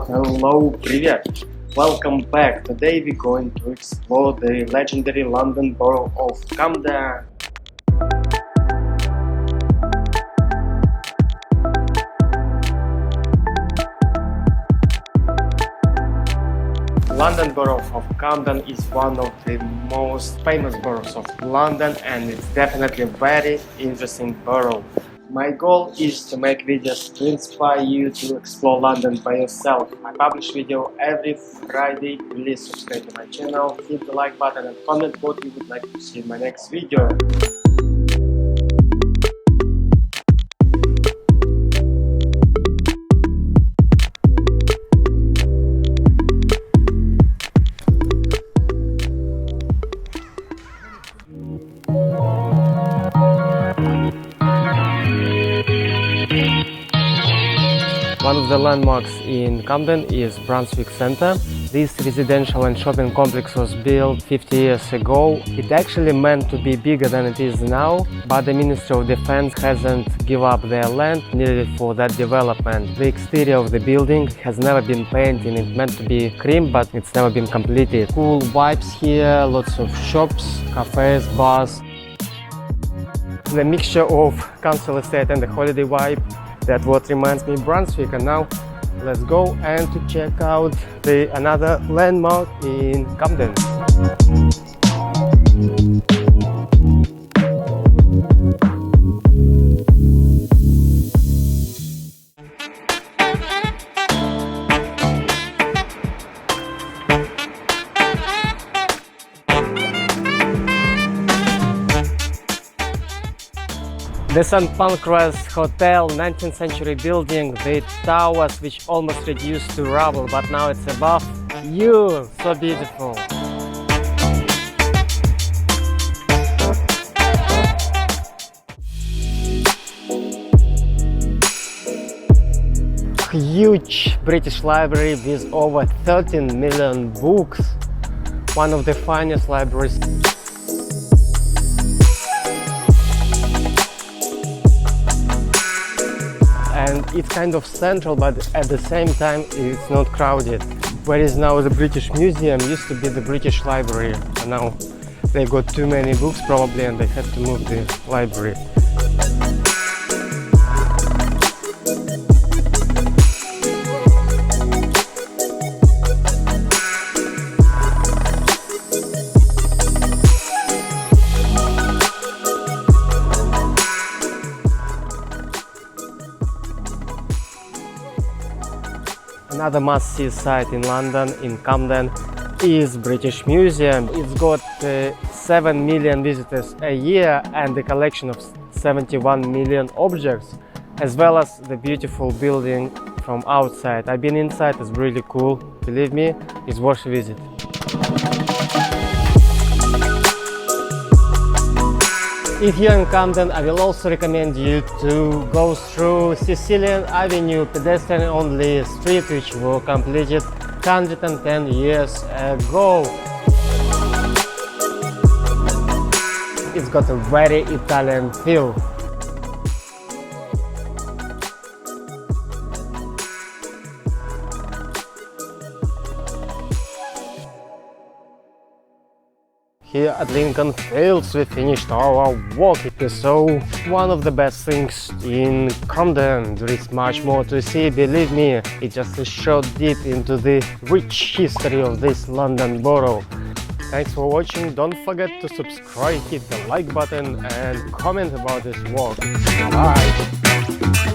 Hello, привет! Welcome back. Today we're going to explore the legendary London borough of Camden. London borough of Camden is one of the most famous boroughs of London, and it's definitely a very interesting borough. My goal is to make videos to inspire you to explore London by yourself. I publish video every Friday. Please subscribe to my channel, hit the like button and comment what you would like to see in my next video. One of the landmarks in Camden is Brunswick Centre. This residential and shopping complex was built 50 years ago. It actually meant to be bigger than it is now, but the Ministry of Defense hasn't given up their land needed for that development. The exterior of the building has never been painted. It's meant to be cream, but it's never been completed. Cool vibes here, lots of shops, cafes, bars. The mixture of council estate and the holiday vibe. That's what reminds me of Brunswick. And now let's go and to check out another landmark in Camden. The St. Pancrase Hotel, 19th century building, the towers which almost reduced to rubble, but now it's above you. So beautiful. Huge British library with over 13 million books. One of the finest libraries. And it's kind of central, but at the same time it's not crowded. Where is now the British Museum used to be the British Library, and now they got too many books probably and they had to move the library. Another must-see site in London, in Camden, is British Museum. It's got 7 million visitors a year and a collection of 71 million objects, as well as the beautiful building from outside. I've been inside, it's really cool. Believe me, it's worth a visit. If you're in Camden, I will also recommend you to go through Sicilian Avenue, pedestrian-only street which was completed 110 years ago. It's got a very Italian feel. Here at Lincoln Fields we finished our walk. So one of the best things in Camden. There is much more to see, believe me. It's just a short deep into the rich history of this London borough. Thanks for watching. Don't forget to subscribe, hit the like button and comment about this walk. Bye!